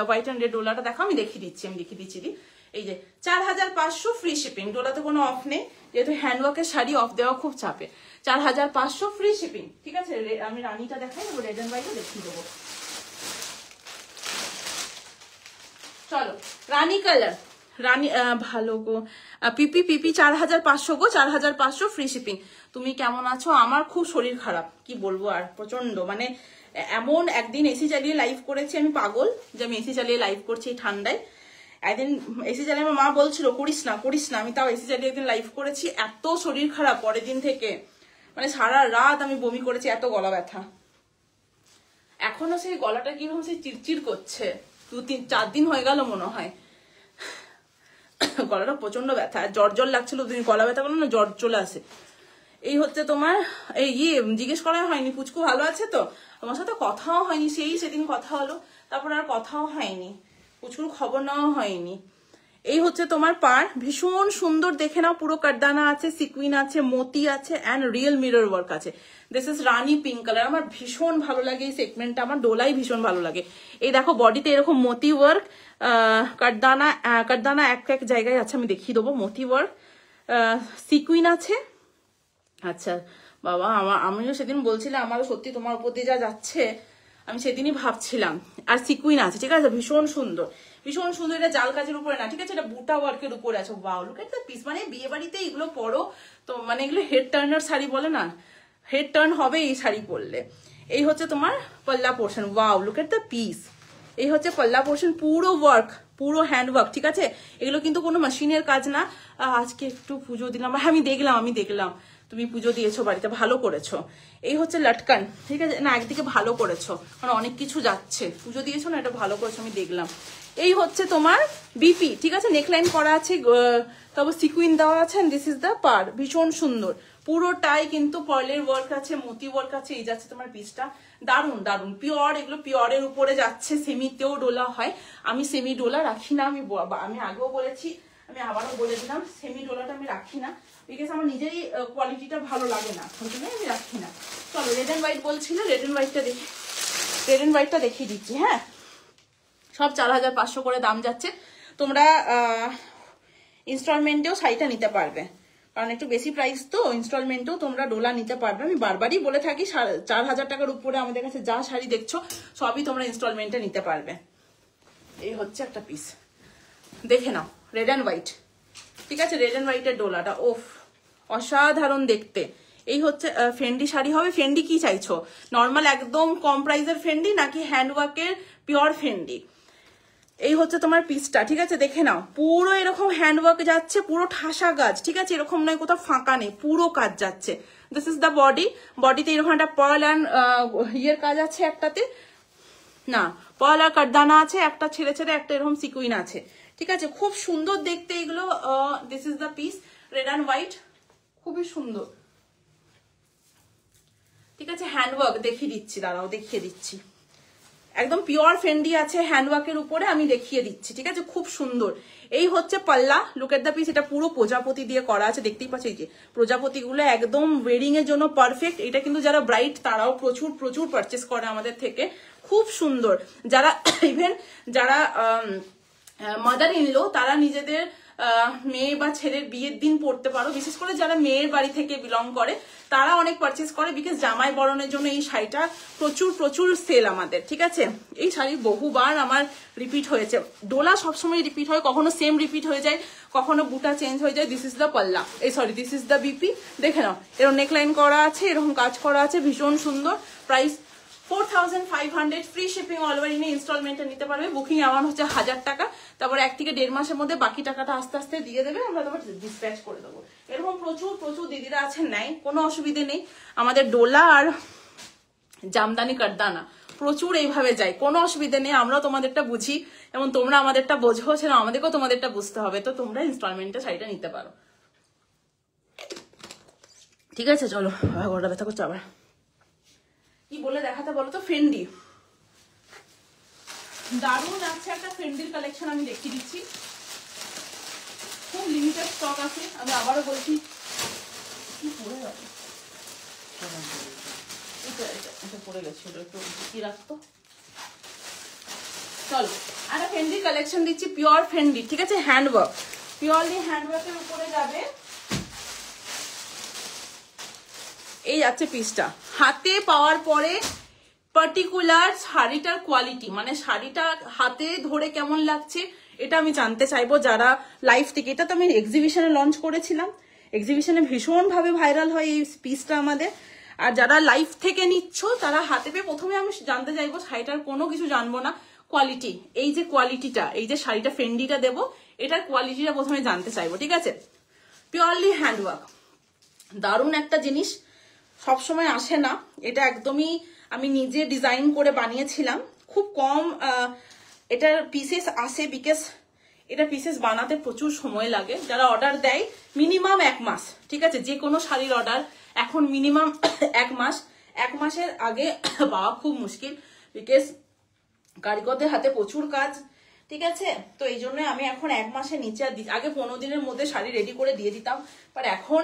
হোয়াইট অ্যান্ড রেড ডোলাটা দেখো, আমি দেখিয়ে দিচ্ছি। এই যে 4500 ফ্রি শিপিং, ডোলাতে কোনো অফ নেই, যেহেতু হ্যান্ডওয়ার্কের শাড়ি অফ দেওয়া খুব চাপে। 4500 ফ্রি শিপিং, ঠিক আছে? আমি রানীটা দেখাই দেবো, রেড অ্যান্ড হোয়াইটটা দেখিয়ে দেবো। চলো রানী কালার, রানী ভালো গো, পিপি 4500 গো, 4500 ফ্রি শিপিং। তুমি কেমন আছো? আমার খুব শরীর খারাপ, কি বলবো আর, প্রচন্ড। মানে এমন একদিন এসি চালিয়ে লাইভ করেছি, আমি পাগল যে আমি এসি চালিয়ে লাইভ করছি এই ঠান্ডায়। একদিন এসি চালিয়ে আমার মা বলছিল করিস না, আমি তাও এসি চালিয়ে একদিন লাইভ করেছি, এত শরীর খারাপ পরের দিন থেকে, মানে সারা রাত আমি বমি করেছি, এত গলা ব্যথা। এখনো সেই গলাটা কিরকম সেই চিরচির করছে, 2-3-4 দিন হয়ে গেল মনে হয়। গলাটা প্রচন্ড ব্যথা, জ্বর লাগছিল, গলা ব্যথা করলো না, জ্বর চলে আসে। এই হচ্ছে তোমার এই জিজ্ঞেস করা হয়নি পুচকু ভালো আছে তো, তোমার সাথে কথাও হয়নি, সেদিন কথা হলো, তারপর আর কথাও হয়নি, পুচকুর খবর নেওয়া হয়নি। এই হচ্ছে তোমার পার, ভীষণ সুন্দর, দেখে নাও, পুরো কাটদানা আছে, সিকুইন আছে, মতি আছে, অ্যান্ড রিয়েল মিরর ওয়ার্ক আছে। This is Rani pink colour, আমার ভীষণ ভালো লাগে এই সেগমেন্টটা, আমার ডোলাই ভীষণ ভালো লাগে। এই দেখো বডিতে এরকম মতি ওয়ার্ক, কাটদানা এক জায়গায় আছে, আমি দেখিয়ে দেবো, মতি ওয়ার্ক, সিকুইন আছে। আচ্ছা বাবা, আমিও সেদিন বলছিলাম, আমারও সত্যি তোমার উপর দিয়ে যা যাচ্ছে, আমি সেদিনই ভাবছিলাম। আর সিকুইন আছে, ঠিক আছে? ভীষণ সুন্দর। এটা জাল কাজের উপরে না, ঠিক আছে? এটা বুটা ওয়ার্কের উপরে আছে। Wow, look at the piece. মানে বিয়ে বাড়িতে এগুলো পরো তো, মানে এগুলো হেড টার্নার শাড়ি বলে না, হেড টার্ন হবে এই শাড়ি পরলে। এই হচ্ছে তোমার পাল্লা portion. Wow, look at the piece. এই হচ্ছে পাল্লা পোর্শন, পুরো ওয়ার্ক, পুরো হ্যান্ড ওয়ার্ক, ঠিক আছে? এগুলো কিন্তু কোনো মেশিনের কাজ না। আজকে একটু পুজো দিলাম, হ্যাঁ আমি দেখলাম তুমি পুজো দিয়েছো বাড়িতে, ভালো করেছো। এই হচ্ছে লটকান, ঠিক আছে? না, একদিকে ভালো করেছো, মানে অনেক কিছু যাচ্ছে, পুজো দিয়েছো না, এটা ভালো করেছো, আমি দেখলাম। এই হচ্ছে তোমার বিপি, ঠিক আছে? নেকলাইন করা আছে, তারপর সিকুইন দেওয়া আছে, দিস ইজ দ্য পার, ভীষণ সুন্দর। পুরোটাই কিন্তু পার্লের ওয়ার্ক আছে, মতি ওয়ার্ক আছে। এই যাচ্ছে তোমার পিসটা, দারুন পিওর, এগুলো পিওরের উপরে যাচ্ছে। সেমিতেও ডোলা হয়, আমি সেমি ডোলা রাখি না, আমি আগেও বলেছি, আমি আবারও বলে দিলাম, সেমি ডোলাটা আমি রাখি না, বিকজ আমার নিজেরই কোয়ালিটিটা ভালো লাগে না, ওই জন্য আমি রাখি না। চলো রেড অ্যান্ড হোয়াইট বলছিল, রেড অ্যান্ড হোয়াইটটা দেখিয়ে দিচ্ছি। হ্যাঁ, সব 4500 করে দাম যাচ্ছে। তোমরা ইনস্টলমেন্টেও শাড়িটা নিতে পারবে, কারণ একটু বেশি প্রাইস তো, ইনস্টলমেন্টেও তোমরা ডোলা নিতে পারবে। আমি বারবারই বলে থাকি, 4000 টাকার উপরে আমাদের কাছে যা শাড়ি দেখছো সবই তোমরা ইনস্টলমেন্টে নিতে পারবে। এই হচ্ছে একটা পিস, দেখে নাও, রেড অ্যান্ড হোয়াইট, ঠিক আছে? রেড অ্যান্ড হোয়াইটের ডোলাটা ওফ, অসাধারণ দেখতে। এই হচ্ছে ফেন্ডি শাড়ি হবে। ফেন্ডি কি চাইছো, নর্মাল একদম কম প্রাইসের ফেন্ডি নাকি হ্যান্ডওয়ার্কের পিওর ফেন্ডি? এই হচ্ছে তোমার পিসটা, ঠিক আছে? দেখে নাও, পুরো এরকম হ্যান্ডওয়ার্ক যাচ্ছে, পুরো ঠাসা কাজ, ঠিক আছে? এরকম নয় কোথাও ফাঁকা নেই, পুরো কাজ যাচ্ছে। This is the body. বডিতে এরকম একটা পার্ল অ্যান্ড ইয়ের কাজ আছে একটাতে, না পার্ল আর কাঠদানা আছে, একটা ছেড়ে ছেড়ে একটা এরকম সিকুইন আছে, ঠিক আছে? খুব সুন্দর দেখতে এগুলো। This is the piece, red and white, খুবই সুন্দর, ঠিক আছে? হ্যান্ডওয়ার্ক দেখিয়ে দিচ্ছি, দাঁড়াও দেখিয়ে দিচ্ছি। একদম পিওর ফেন্ডি আছে হ্যান্ডওয়ার্কের উপরে, আমি দেখিয়ে দিচ্ছি, ঠিক আছে? খুব সুন্দর। এই হচ্ছে পাল্লা, লুক এট দ্য পিস। এটা পুরো প্রজাপতি দিয়ে করা আছে, দেখতেই পাচ্ছি এই যে প্রজাপতিগুলো একদম ওয়েডিং এর জন্য পারফেক্ট। এটা কিন্তু যারা ব্রাইট তারাও প্রচুর প্রচুর পারচেস করে আমাদের থেকে, খুব সুন্দর। যারা ইভেন যারা মাদার ইনলো তারা নিজেদের মেয়ে বা ছেলের বিয়ের দিন পড়তে পারো, বিশেষ করে যারা মেয়ের বাড়ি থেকে বিলং করে তারা অনেক পারচেস করে, বিকজ জামাই বরণের জন্য এই শাড়িটা প্রচুর প্রচুর সেল আমাদের, ঠিক আছে? এই শাড়ি বহুবার আমার রিপিট হয়েছে। ডোলা সবসময় রিপিট হয়, কখনো সেম রিপিট হয়ে যায়, কখনো বুটা চেঞ্জ হয়ে যায়। দিস ইজ দ্য পাল্লা, এই sorry this is the BP. দেখে নাও, এরকম নেকলাইন করা আছে, এরকম কাজ করা আছে, ভীষণ সুন্দর। Price 4500, free shipping all over India, ইনস্টলমেন্টে নিতে পারবে। বুকিং অ্যামাউন্ট হচ্ছে 1000 টাকা, তারপর 1 থেকে 1.5 মাসের মধ্যে বাকি টাকাটা আস্তে আস্তে দিয়ে দেবে, আমরা তারপর ডিসপ্যাচ করে দেবো। এরকম প্রচুর প্রচুর দিদিরা আছেন, নাই কোনো অসুবিধে নেই। আমাদের ডোলা আর জামদানি কাঠদানা প্রচুর এইভাবে যায়, কোনো অসুবিধা নেই। আমরাও তোমাদেরটা বুঝি এবং তোমরা আমাদেরটা বোঝো, সেটা আমাদেরকেও তোমাদেরটা বুঝতে হবে। তো তোমরা ইনস্টলমেন্টে শাড়িটা নিতে পারো, ঠিক আছে? চলো, গোটা ব্যথা করছো আবার। কি বলে দেখাতে বলো তো? ফেন্ডি, দারুণ আছে একটা ফেন্ডির কালেকশন, আমি দেখিয়ে দিচ্ছি। খুব লিমিটেড স্টক আছে, আমি আবারও বলছি। কি পড়ে যাবে, পড়ে গেছিল, একটু কি রাখতো। চলো, একটা ফেন্ডি কালেকশন দিচ্ছি, পিওর ফেন্ডি, ঠিক আছে? হ্যান্ডওয়ার্ক, পিওরলি হ্যান্ডওয়ার্কের উপরে যাবে। এই যাচ্ছে পিসটা, হাতে পাওয়ার পরে পার্টিকুলার শাড়িটার কোয়ালিটি, মানে শাড়িটা হাতে ধরে কেমন লাগছে এটা আমি জানতে চাইবো যারা লাইভ থেকে। এটা তো আমি এক্সিবিশনে লঞ্চ করেছিলাম, এক্সিবিশনে ভীষণ ভাবে ভাইরাল হয় এই পিসটা আমাদের। আর যারা লাইভ থেকে নিচ্ছ তারা হাতে পেয়ে প্রথমে আমি জানতে চাইবো, শাড়িটার কোনো কিছু জানবো না, কোয়ালিটি, এই যে কোয়ালিটিটা, এই যে শাড়িটা ফেন্ডিটা দেবো, এটার কোয়ালিটিটা প্রথমে জানতে চাইবো, ঠিক আছে? পিওরলি হ্যান্ডওয়ার্ক, দারুণ একটা জিনিস, সবসময় আসে না। এটা একদমই আমি নিজে ডিজাইন করে বানিয়েছিলাম, খুব কম এটার পিসেস আসে, বিকজ এটা পিসেস বানাতে প্রচুর সময় লাগে। যারা অর্ডার দেয় মিনিমাম 1 মাস, ঠিক আছে? যে কোনো শাড়ির অর্ডার এখন মিনিমাম 1 মাস, 1 মাসের আগে পাওয়া খুব মুশকিল, বিকজ কারিগরদের হাতে প্রচুর কাজ, ঠিক আছে? তো এই জন্য আমি এখন 1 মাসের নিচে, আগে 15 দিনের মধ্যে শাড়ি রেডি করে দিয়ে দিতাম, বাট এখন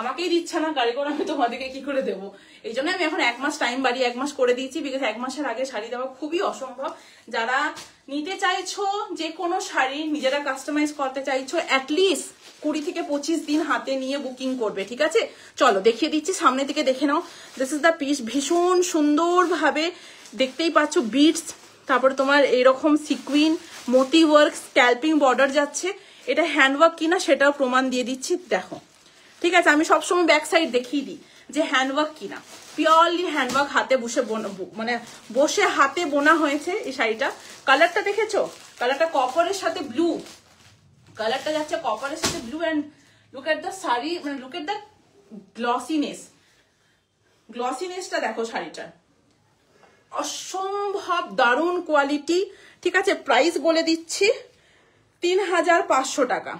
আমাকেই দিচ্ছে না কারিগর, আমি তোমাদেরকে কি করে দেবো? এই জন্য আমি এখন 1 মাস টাইম বাড়িয়ে 1 মাস করে দিয়েছি, বিকজ 1 মাসের আগে শাড়ি দেওয়া খুবই অসম্ভব। যারা নিতে চাইছো যে কোনো শাড়ি নিজেরা কাস্টমাইজ করতে চাইছো, অ্যাটলিস্ট 20 থেকে 25 দিন হাতে নিয়ে বুকিং করবে, ঠিক আছে? চলো দেখিয়ে দিচ্ছি, সামনে থেকে দেখে নাও। দিস ইজ দ্য পিস, ভীষণ সুন্দর ভাবে দেখতেই পাচ্ছ বিটস, তারপরে তোমার এইরকম সিকুইন, মোতি ওয়ার্ক, স্ক্যাল্পিং বর্ডার যাচ্ছে। এটা হ্যান্ডওয়ার্ক কিনা সেটাও প্রমাণ দিয়ে দিচ্ছি, দেখো, ঠিক আছে? আমি সবসময় ব্যাক সাইড দেখিয়ে দিই যে হ্যান্ডওয়ার্ক কিনা, পিওরলি হ্যান্ডওয়ার্ক, হাতে বসে মানে বসে হাতে বোনা হয়েছে এই শাড়িটা। কালারটা দেখেছো? কালারটা কপারের সাথে ব্লু, কালারটা যাচ্ছে কপারের সাথে blue. And look at the sari, মানে লুক এট দ্য গ্লসিনেসটা দেখো শাড়িটার, অসম্ভব দারুণ কোয়ালিটি, ঠিক আছে? প্রাইস বলে দিচ্ছি 3500 টাকা,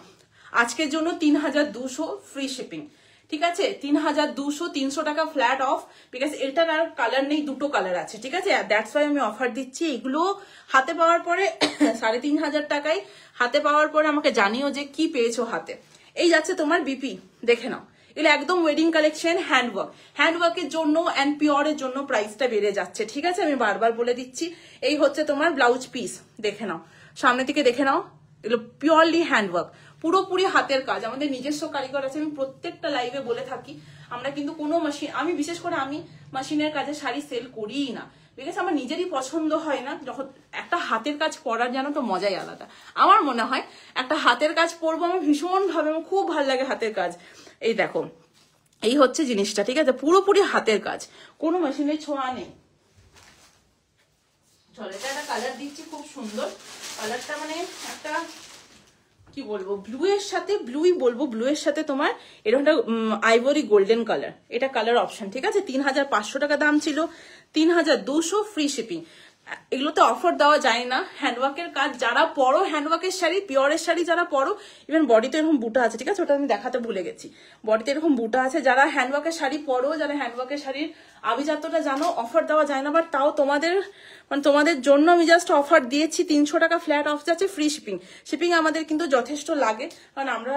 আজকের জন্য 3200 ফ্রি শিপিং, ঠিক আছে? 3200, 300 টাকা ফ্ল্যাট অফ, বিকজ এটার আর কালার নেই, দুটো কালার আছে, ঠিক আছে? দ্যাটস ওয়াই আমি অফার দিচ্ছি। এগুলো হাতে পাওয়ার পরে 3500 টাকায় হাতে পাওয়ার পরে আমাকে জানিও যে কি পেয়েছো হাতে। এই যাচ্ছে তোমার বিপি, দেখে নাও, এগুলো একদম ওয়েডিং কালেকশন, হ্যান্ডওয়ার্কের জন্য অ্যান্ড পিওরের জন্য প্রাইসটা বেড়ে যাচ্ছে, ঠিক আছে? আমি বারবার বলে দিচ্ছি। এই হচ্ছে তোমার ব্লাউজ পিস, দেখে নাও, সামনে থেকে দেখে নাও, এগুলো পিওরলি হ্যান্ডওয়ার্ক, পুরোপুরি হাতের কাজ। আমাদের নিজস্ব কারিগর আছে, আমি প্রত্যেকটা লাইভে বলে থাকি, আমরা কিন্তু কোনো মেশিন, আমি বিশেষ করে আমি মেশিনের কাজে শাড়ি সেল করিই না, বিকজ আমার নিজেরই পছন্দ হয় না। যখন একটা হাতের কাজ করার জানো তো মজাই আলাদা, আমার মনে হয় একটা হাতের কাজ করবো আমি ভীষণ ভাবে, আমার খুব ভালো লাগে হাতের কাজ। এই দেখো, এই হচ্ছে জিনিসটা, ঠিক আছে? পুরোপুরি হাতের কাজ, কোনো মেশিনের ছোঁয়া নেই। চলো, এটা একটা কালার দিচ্ছি খুব সুন্দর, কালারটা মানে একটা কি বলবো, ব্লু এর সাথে ব্লুই বলবো, ব্লু এর সাথে তোমার এরকম একটা আইভরি গোল্ডেন কালার, এটা কালার অপশন, ঠিক আছে। 3500 টাকা দাম ছিল, 3200 ফ্রি শিপিং। এগুলোতে অফার দেওয়া যায় না। হ্যান্ডওয়ার্কের কাজ যারা পরো, হ্যান্ডওয়ার্কের শাড়ি, পিওরের শাড়ি যারা পরো, ইভেন বডিতে এরকম বুটা আছে, ঠিক আছে, ওটা আমি দেখাতে ভুলে গেছি, বডিতে এরকম বুটা আছে, যারা হ্যান্ডওয়ার্কের শাড়ি পরো, যারা হ্যান্ডওয়ার্কের শাড়ির আভিজাত্যটা জানো, অফার দেওয়া যায় না, বাট তাও তোমাদের মানে তোমাদের জন্য আমি জাস্ট অফার দিয়েছি। 300 টাকা ফ্ল্যাট অফ যাচ্ছে, ফ্রি শিপিং। শিপিং আমাদের কিন্তু যথেষ্ট লাগে, কারণ আমরা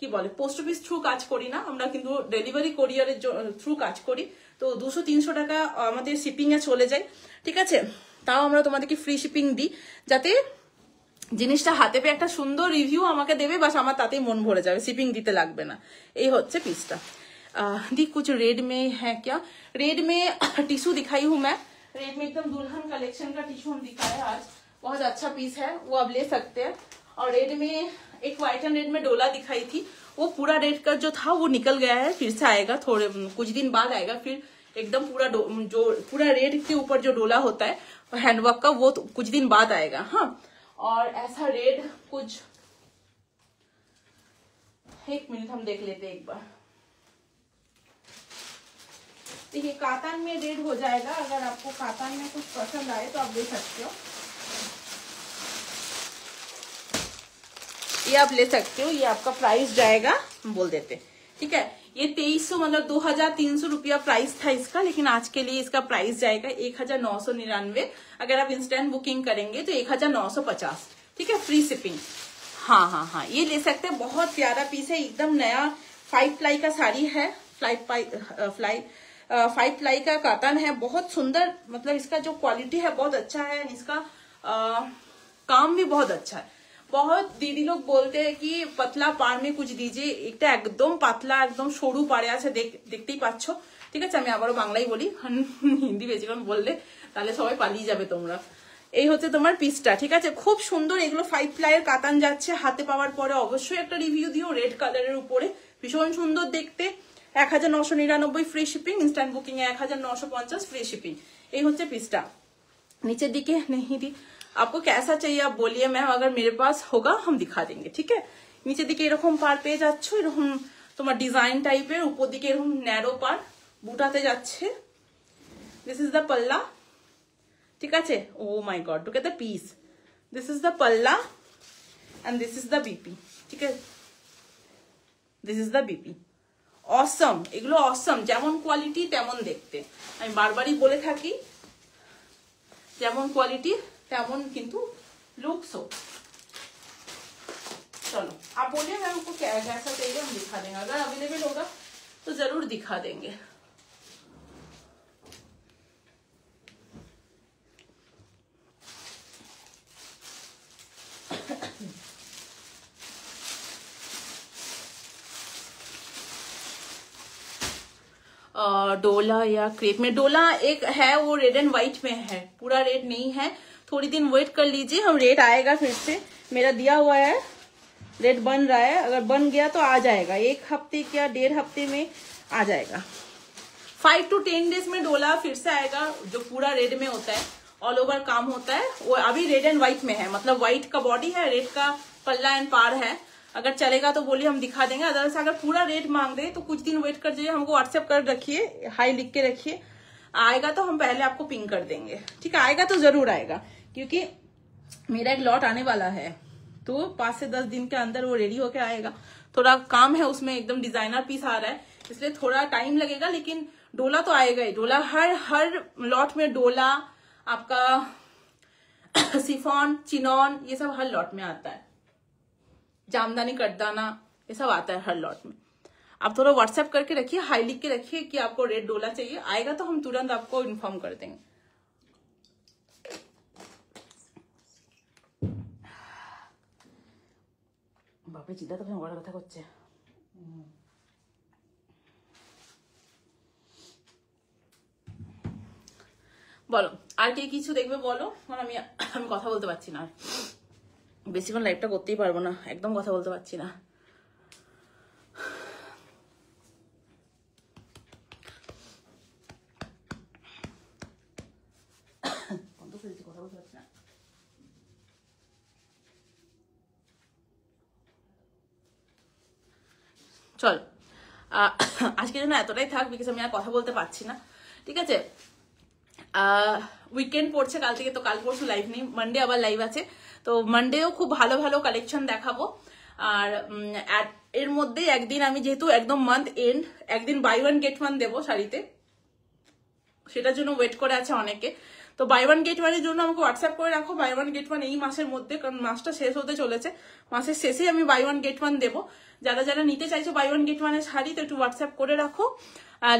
কি বলে পোস্ট অফিস থ্রু কাজ করি না, আমরা কিন্তু ডেলিভারি কোরিয়ারের থ্রু কাজ করি। তো 200-300 টাকা আমাদের শিপিং এ চলে যায়, ঠিক আছে। তাও আমরা তোমাদেরকে ফ্রি শিপিং দিই, যাতে জিনিসটা হাতে পেয়ে একটা সুন্দর রিভিউ আমাকে দেবে, বাস আমার তাতেই মন ভরে যাবে, শিপিং দিতে লাগবে না। এই হচ্ছে পিসটা। दी कुछ रेड में है क्या? रेड में टिश्यू दिखाई हूं मैं, रेड में एकदम दुल्हन कलेक्शन का टिश्यू हम दिखाए आज, बहुत अच्छा पीस है, वो आप ले सकते हैं। और रेड में एक व्हाइट एंड रेड में डोला दिखाई थी, वो पूरा रेड का जो था वो निकल गया है, फिर से आएगा, थोड़े कुछ दिन बाद आएगा, फिर एकदम पूरा जो पूरा रेड के ऊपर जो डोला होता है हैंडवर्क का, वो तो कुछ दिन बाद आएगा। हाँ, और ऐसा रेड कुछ, एक मिनट हम देख लेते एक बार। देखिए कातान में रेड हो जाएगा, अगर आपको कातान में कुछ पसंद आए तो आप ले सकते हो, ये आप ले सकते हो। ये आपका प्राइस जाएगा, हम बोल देते, ठीक है। ये 2300 मतलब 2300 रुपया प्राइस था इसका, लेकिन आज के लिए इसका प्राइस जाएगा 1999। अगर आप इंस्टेंट बुकिंग करेंगे तो 1950, ठीक है, फ्री शिपिंग। हाँ हाँ हाँ, ये ले सकते हैं, बहुत प्यारा पीस है, एकदम नया 5 प्लाई का साड़ी है, 5 प्लाई का कातन है, बहुत सुंदर, मतलब इसका जो क्वालिटी है बहुत अच्छा है, इसका काम भी बहुत अच्छा है। बहुत दीदी लोग बोलते हैं कि पतला पाड़ में कुछ दीजिए, এটা একদম পাতলা, একদম সরু পাড়ে আছে, দেখতেই পাচ্ছ, ঠিক আছে। আমি আবারও বাংলাই বলি, হিন্দি বেশিক্ষণ বললে তাহলে সবাই পালিয়ে যাবে তোমরা। এই হচ্ছে তোমার পিসটা, ঠিক আছে, খুব সুন্দর। এগুলো 5 প্লাইয়ের কাতান যাচ্ছে, হাতে পাওয়ার পরে অবশ্যই একটা রিভিউ দিও। রেড কালারের উপরে ভীষণ সুন্দর দেখতে, 1999 ফ্রি শিপিং, ইনস্ট্যান্ট বুকিং এ 1950 ফ্রি শিপিং। এই হচ্ছে পিসটা। नीचे दिखे नहीं दी, आपको कैसा चाहिए आप बोलिए, मैम अगर मेरे पास होगा हम दिखा देंगे, ठीक है। নিচে দিকে এরকম পার পেয়ে যাচ্ছ, এরকম তোমার ডিজাইন টাইপের, উপর দিকে এরকম ন্যারো পার বুটাতে যাচ্ছে। দিস ইজ দ্য পাল্লা, ঠিক আছে। Oh my god, look at the piece, this is the পাল্লা and this is the BP, ঠিক আছে, this is the BP. Awesome, এগুলো অসম, যেমন কোয়ালিটি তেমন দেখতে, আমি বারবারই বলে থাকি, যেমন কোয়ালিটি তেমন কিন্তু लुक्स हो। चलो आप बोलिए मैम आपको क्या कैसा चाहिए, हम दिखा देंगे, अगर अवेलेबल होगा तो जरूर दिखा देंगे। डोला या क्रेप में, डोला एक है वो रेड एंड व्हाइट में है, पूरा रेड नहीं है, थोड़ी दिन वेट कर लीजिए, हम रेट आएगा फिर से, मेरा दिया हुआ है, रेट बन रहा है, अगर बन गया तो आ जाएगा, 1 हफ्ते या 1.5 हफ्ते में आ जाएगा। 5 to 10 डेज में डोला फिर से आएगा, जो पूरा रेड में होता है, ऑल ओवर काम होता है, वो अभी रेड एंड व्हाइट में है, मतलब व्हाइट का बॉडी है, रेड का पल्ला एंड पार है। अगर चलेगा तो बोलिए हम दिखा देंगे, अदरवाइज अगर पूरा रेट मांग रहे तो कुछ दिन वेट कर जाइए, हमको व्हाट्सएप कर रखिए, हाई लिख के रखिए, आएगा तो हम पहले आपको पिंग कर देंगे, ठीक है। आएगा तो जरूर आएगा, क्योंकि मेरा एक लॉट आने वाला है, तो 5 से 10 दिन के अंदर वो रेडी होके आएगा। थोड़ा काम है उसमें, एकदम डिजाइनर पीस आ रहा है, इसलिए थोड़ा टाइम लगेगा, लेकिन डोला तो आएगा ही। डोला हर लॉट में, डोला आपका सिफॉन, चिनॉन, ये सब हर लॉट में आता है, जामदानी, कटदाना, ये सब आता है हर लॉट में। आप थोड़ा व्हाट्सएप करके रखिए, हाई लिख के रखिए कि आपको रेड डोला चाहिए, आएगा तो हम तुरंत आपको इन्फॉर्म कर देंगे। বাপরে চিন্তা তো বড় কথা করছে। বলো আর কে কিছু দেখবে বলো, মানে আমি কথা বলতে পারছি না, বেশিক্ষণ লাইভটা করতেই পারবো না, একদম কথা বলতে পারছি না। বন্ধ করে দিচ্ছি, কথা বলতে পারছি না। চল আজকের জন্য এতটাই থাক, বিকজ আমি আর কথা বলতে পারছি না, ঠিক আছে। উইকেন্ড পড়ছে কাল থেকে, তো কাল পরশু লাইভ নেই, মানডে আবার লাইভ আছে। তো মানডেও খুব ভালো ভালো কালেকশন দেখাবো। আর এর মধ্যে একদিন আমি যেহেতু একদম মান্থ এন্ড, একদিন বাই ওয়ান গেট ওয়ান দেবো শাড়িতে, সেটার জন্য ওয়েট করে আছে অনেকে। তো বাই ওয়ান গেট ওয়ানের জন্য আমাকে হোয়াটসঅ্যাপ করে রাখো, বাই ওয়ান গেট ওয়ান এই মাসের মধ্যে, কারণ মাসটা শেষ হতে চলেছে, মাসের শেষেই আমি বাই ওয়ান গেট ওয়ান দেবো। যারা যারা নিতে চাইছো বাই ওয়ান গেট ওয়ানের শাড়ি, তো একটু হোয়াটসঅ্যাপ করে রাখো।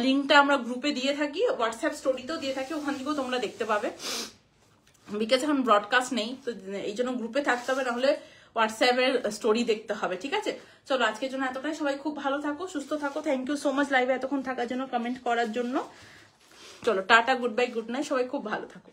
লিঙ্কটা আমরা গ্রুপে দিয়ে থাকি, হোয়াটসঅ্যাপ স্টোরিতেও দিয়ে থাকি, ওখান থেকেও তোমরা দেখতে পাবে। বিকজ এখন ব্রডকাস্ট নেই, তো এই জন্য গ্রুপে থাকতে হবে, নাহলে হোয়াটসঅ্যাপের স্টোরি দেখতে হবে, ঠিক আছে। চলো আজকের জন্য এতটাই, সবাই খুব ভালো থাকো, সুস্থ থাকো। থ্যাংক ইউ সো মাচ লাইভে এতক্ষণ থাকার জন্য, কমেন্ট করার জন্য। চলো tata, good bye, good night, সবাই খুব ভালো থাকো।